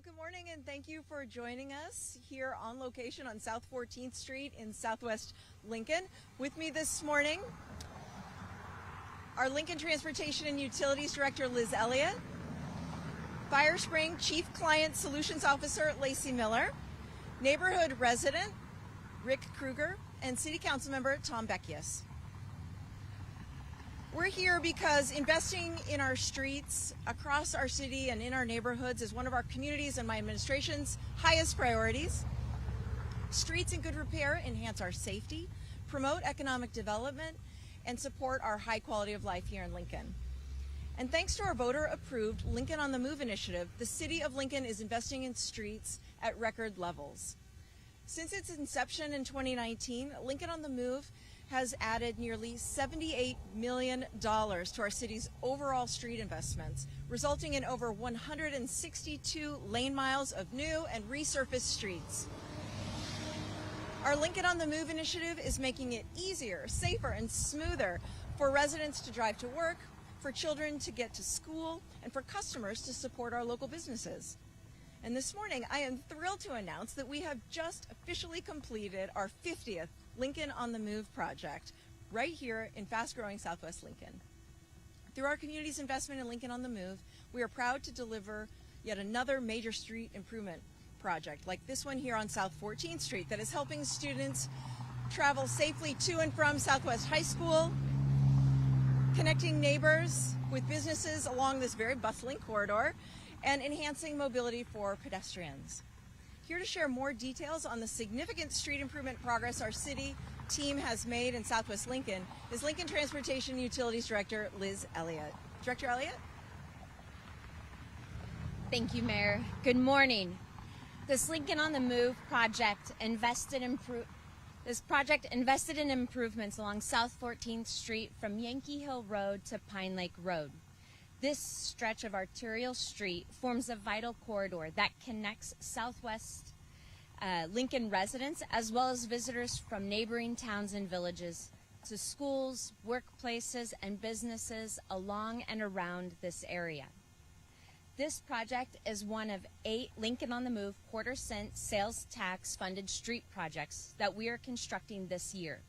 Well, good morning and thank you for joining us here on location on South 14th Street in Southwest Lincoln. With me this morning, our Lincoln Transportation and Utilities Director, Liz Elliott, Fire Spring Chief Client Solutions Officer, Lacey Miller, neighborhood resident, Rick Kruger, and City Council Member, Tom Beckius. We're here because investing in our streets across our city and in our neighborhoods is one of our communities and my administration's highest priorities. Streets in good repair enhance our safety, promote economic development, and support our high quality of life here in Lincoln. And thanks to our voter-approved Lincoln on the Move initiative, the City of Lincoln is investing in streets at record levels. Since its inception in 2019, Lincoln on the Move has added nearly $78 million to our city's overall street investments, resulting in over 162 lane miles of new and resurfaced streets. Our Lincoln on the Move initiative is making it easier, safer, and smoother for residents to drive to work, for children to get to school, and for customers to support our local businesses. And this morning, I am thrilled to announce that we have just officially completed our 50th Lincoln on the Move project right here in fast-growing Southwest Lincoln. Through our community's investment in Lincoln on the Move, we are proud to deliver yet another major street improvement project like this one here on South 14th Street that is helping students travel safely to and from Southwest High School, connecting neighbors with businesses along this very bustling corridor, and enhancing mobility for pedestrians. Here to share more details on the significant street improvement progress our city team has made in Southwest Lincoln is Lincoln Transportation Utilities Director Liz Elliott. Director Elliott? Thank you, Mayor. Good morning. This Lincoln on the Move project invested in improvements along South 14th Street from Yankee Hill Road to Pine Lake Road. This stretch of arterial street forms a vital corridor that connects Southwest Lincoln residents as well as visitors from neighboring towns and villages to schools, workplaces, and businesses along and around this area. This project is one of 8 Lincoln on the Move quarter-cent sales tax funded street projects that we are constructing this year.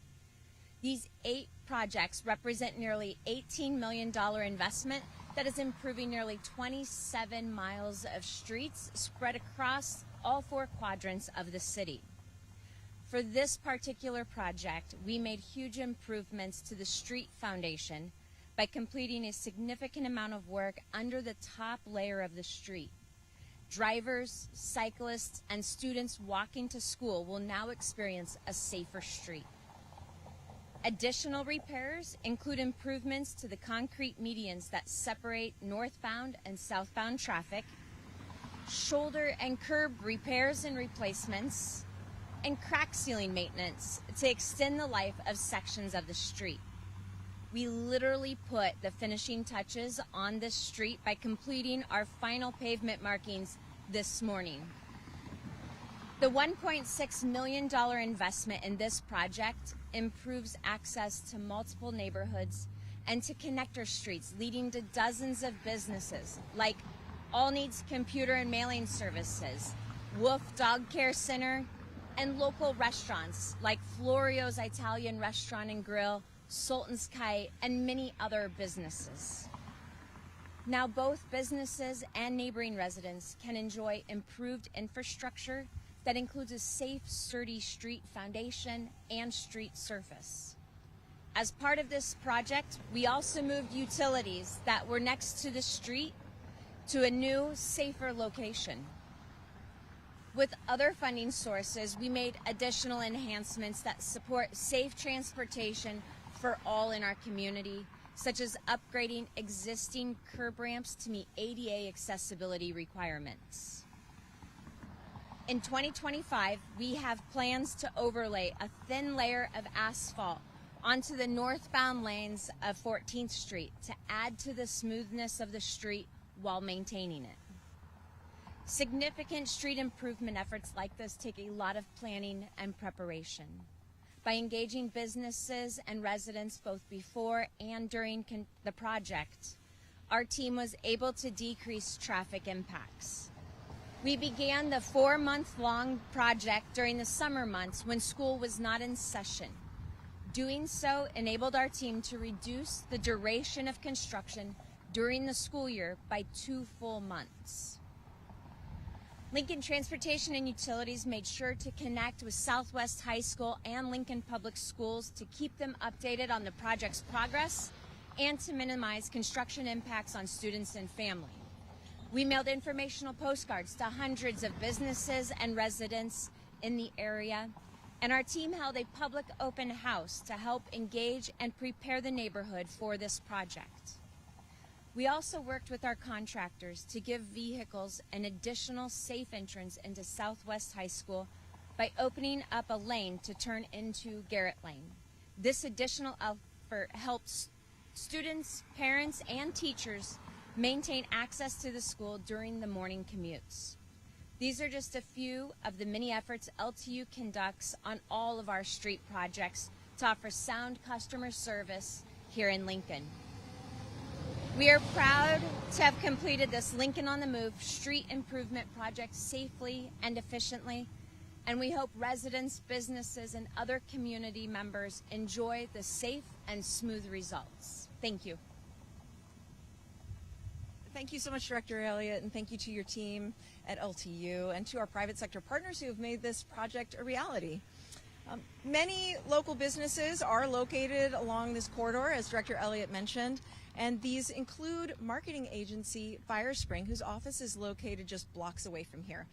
These 8 projects represent nearly $18 million investment that is improving nearly 27 miles of streets spread across all 4 quadrants of the city. For this particular project, we made huge improvements to the street foundation by completing a significant amount of work under the top layer of the street. Drivers, cyclists, and students walking to school will now experience a safer street. Additional repairs include improvements to the concrete medians that separate northbound and southbound traffic, shoulder and curb repairs and replacements, and crack sealing maintenance to extend the life of sections of the street. We literally put the finishing touches on this street by completing our final pavement markings this morning. The $1.6 million investment in this project improves access to multiple neighborhoods and to connector streets, leading to dozens of businesses like All Needs Computer and Mailing Services, Wolf Dog Care Center, and local restaurants like Florio's Italian Restaurant and Grill, Sultan's Kite, and many other businesses. Now both businesses and neighboring residents can enjoy improved infrastructure that includes a safe, sturdy street foundation and street surface. As part of this project, we also moved utilities that were next to the street to a new, safer location. With other funding sources, we made additional enhancements that support safe transportation for all in our community, such as upgrading existing curb ramps to meet ADA accessibility requirements. In 2025, we have plans to overlay a thin layer of asphalt onto the northbound lanes of 14th Street to add to the smoothness of the street while maintaining it. Significant street improvement efforts like this take a lot of planning and preparation. By engaging businesses and residents both before and during the project, our team was able to decrease traffic impacts. We began the 4-month-long project during the summer months when school was not in session. Doing so enabled our team to reduce the duration of construction during the school year by 2 full months. Lincoln Transportation and Utilities made sure to connect with Southwest High School and Lincoln Public Schools to keep them updated on the project's progress and to minimize construction impacts on students and family. We mailed informational postcards to hundreds of businesses and residents in the area, and our team held a public open house to help engage and prepare the neighborhood for this project. We also worked with our contractors to give vehicles an additional safe entrance into Southwest High School by opening up a lane to turn into Garrett Lane. This additional effort helps students, parents, and teachers maintain access to the school during the morning commutes. These are just a few of the many efforts LTU conducts on all of our street projects to offer sound customer service here in Lincoln. We are proud to have completed this Lincoln on the Move street improvement project safely and efficiently, and we hope residents, businesses, and other community members enjoy the safe and smooth results. Thank you. Thank you so much, Director Elliott, and thank you to your team at LTU and to our private sector partners who have made this project a reality. Many local businesses are located along this corridor, as Director Elliott mentioned, and these include marketing agency Firespring, whose office is located just blocks away from here.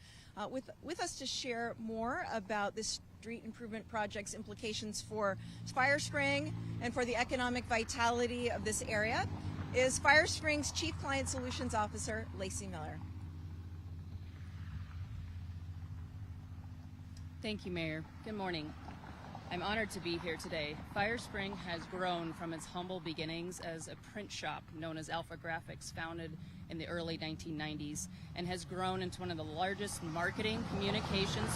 With us to share more about this street improvement project's implications for Firespring and for the economic vitality of this area is Firespring's Chief Client Solutions Officer, Lacey Miller. Thank you, Mayor. Good morning. I'm honored to be here today. Firespring has grown from its humble beginnings as a print shop known as Alpha Graphics, founded in the early 1990s, and has grown into one of the largest marketing communications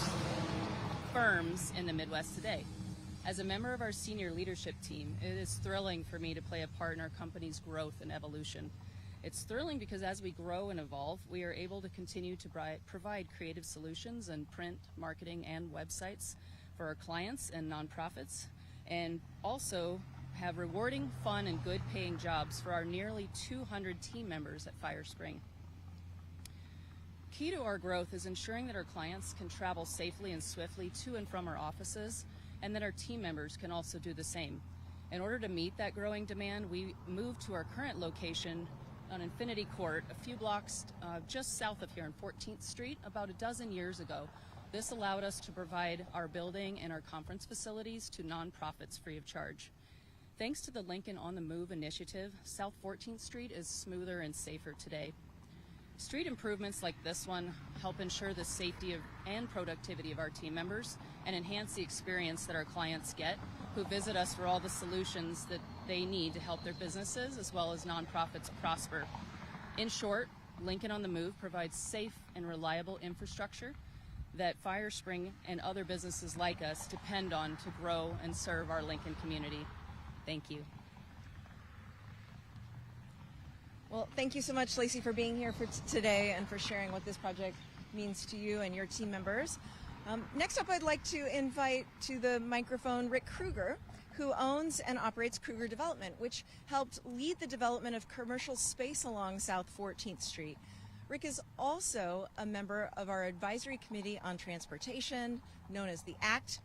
firms in the Midwest today. As a member of our senior leadership team, it is thrilling for me to play a part in our company's growth and evolution. It's thrilling because as we grow and evolve, we are able to continue to provide creative solutions in print, marketing, and websites for our clients and nonprofits, and also have rewarding, fun, and good-paying jobs for our nearly 200 team members at Firespring. Key to our growth is ensuring that our clients can travel safely and swiftly to and from our offices, and that our team members can also do the same. In order to meet that growing demand, we moved to our current location on Infinity Court, a few blocks just south of here on 14th Street, about a dozen years ago. This allowed us to provide our building and our conference facilities to nonprofits free of charge. Thanks to the Lincoln on the Move initiative, South 14th Street is smoother and safer today. Street improvements like this one help ensure the safety and productivity of our team members and enhance the experience that our clients get who visit us for all the solutions that they need to help their businesses as well as nonprofits prosper. In short, Lincoln on the Move provides safe and reliable infrastructure that Firespring and other businesses like us depend on to grow and serve our Lincoln community. Thank you. Well, thank you so much, Lacey, for being here for today and for sharing what this project means to you and your team members. Next up, I'd like to invite to the microphone Rick Kruger, who owns and operates Kruger Development, which helped lead the development of commercial space along South 14th Street. Rick is also a member of our advisory committee on transportation, known as the ACT,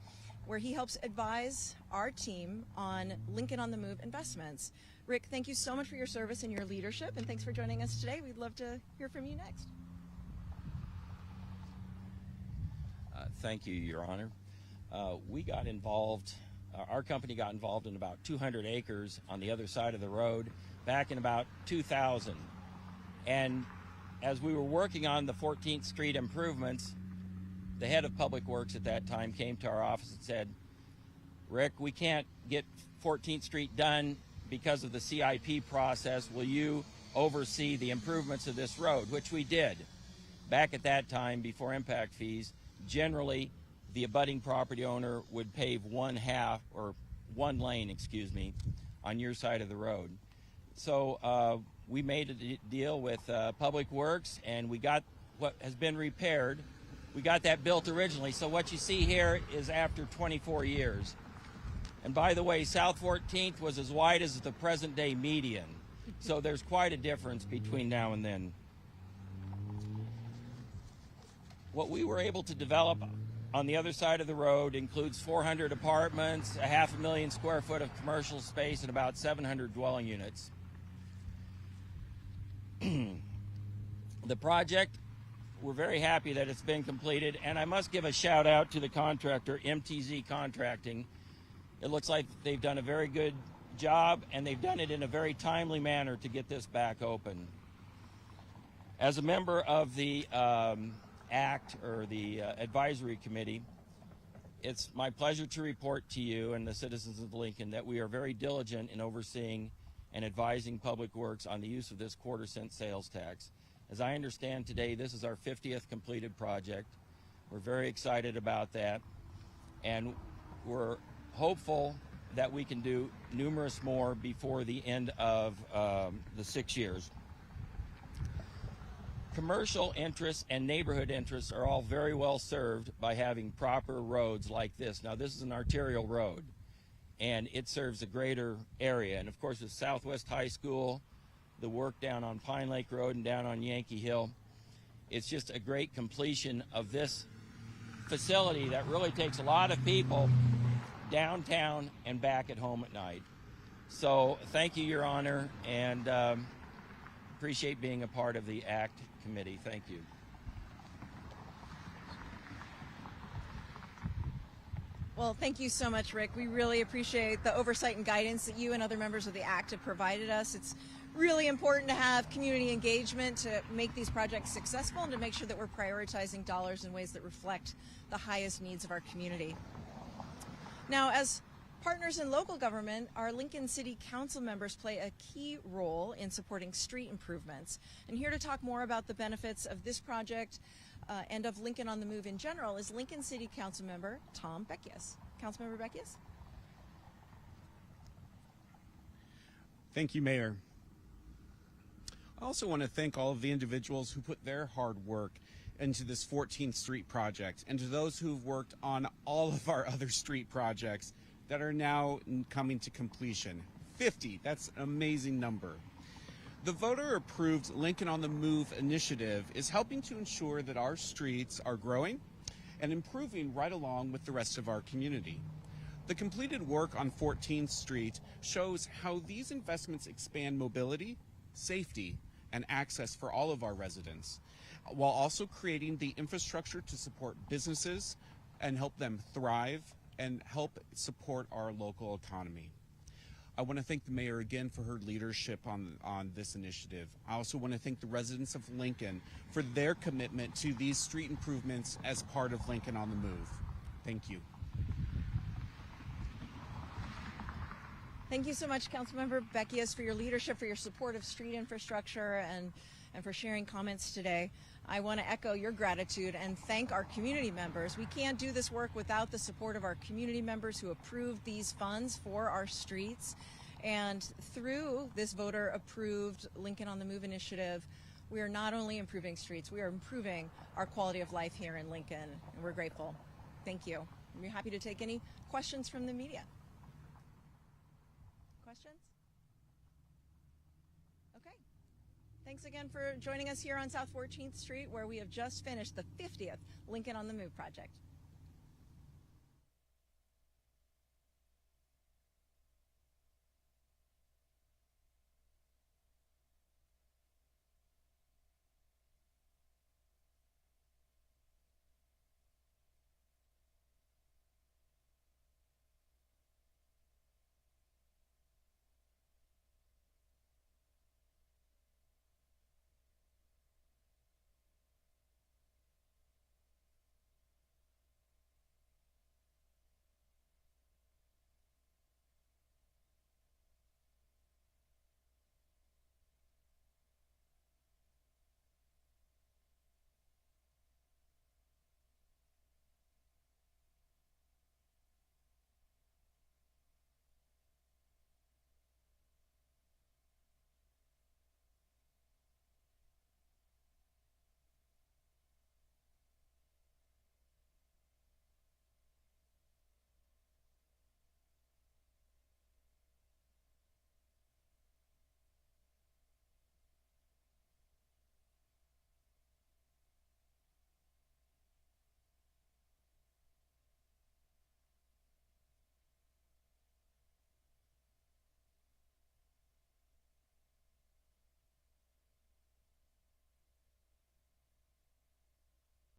where he helps advise our team on Lincoln on the Move investments. Rick, thank you so much for your service and your leadership, and thanks for joining us today. We'd love to hear from you next. Thank you, Your Honor. We got involved, our company got involved in about 200 acres on the other side of the road back in about 2000. And as we were working on the 14th Street improvements, the head of Public Works at that time came to our office and said, Rick, we can't get 14th Street done because of the CIP process. Will you oversee the improvements of this road? Which we did. Back at that time, before impact fees, generally the abutting property owner would pave one lane, on your side of the road. So we made a deal with Public Works, and we got what has been repaired. We got that built originally, so what you see here is after 24 years. And by the way, South 14th was as wide as the present day median, so there's quite a difference between now and then. What we were able to develop on the other side of the road includes 400 apartments, 500,000 square foot of commercial space, and about 700 dwelling units. The project, we're very happy that it's been completed, and I must give a shout out to the contractor, MTZ Contracting. It looks like they've done a very good job, and they've done it in a very timely manner to get this back open. As a member of the ACT, or the Advisory Committee, it's my pleasure to report to you and the citizens of Lincoln that we are very diligent in overseeing and advising Public Works on the use of this quarter-cent sales tax. As I understand today, this is our 50th completed project. We're very excited about that, and we're hopeful that we can do numerous more before the end of the 6 years. Commercial interests and neighborhood interests are all very well served by having proper roads like this. Now, this is an arterial road, and it serves a greater area. And of course, with Southwest High School, the work down on Pine Lake Road and down on Yankee Hill, it's just a great completion of this facility that really takes a lot of people downtown and back at home at night. So thank you, Your Honor, and appreciate being a part of the ACT committee. Thank you. Well, thank you so much, Rick. We really appreciate the oversight and guidance that you and other members of the ACT have provided us. It's really important to have community engagement to make these projects successful and to make sure that we're prioritizing dollars in ways that reflect the highest needs of our community. Now, as partners in local government, our Lincoln City Council members play a key role in supporting street improvements. And here to talk more about the benefits of this project and of Lincoln on the Move in general is Lincoln City Council member Tom Beckius. Councilmember Beckius. Thank you, Mayor. I also want to thank all of the individuals who put their hard work into this 14th Street project, and to those who've worked on all of our other street projects that are now coming to completion. 50, that's an amazing number. The voter-approved Lincoln on the Move initiative is helping to ensure that our streets are growing and improving right along with the rest of our community. The completed work on 14th Street shows how these investments expand mobility, safety, and access for all of our residents, while also creating the infrastructure to support businesses and help them thrive and help support our local economy. I want to thank the mayor again for her leadership on this initiative. I also want to thank the residents of Lincoln for their commitment to these street improvements as part of Lincoln on the Move. Thank you. Thank you so much, Councilmember Beckius, for your leadership, for your support of street infrastructure, and for sharing comments today. I want to echo your gratitude and thank our community members. We can't do this work without the support of our community members who approved these funds for our streets. And through this voter-approved Lincoln on the Move initiative, we are not only improving streets, we are improving our quality of life here in Lincoln, and we're grateful. Thank you. We're happy to take any questions from the media. Questions? Okay. Thanks again for joining us here on South 14th Street, where we have just finished the 50th Lincoln on the Move project.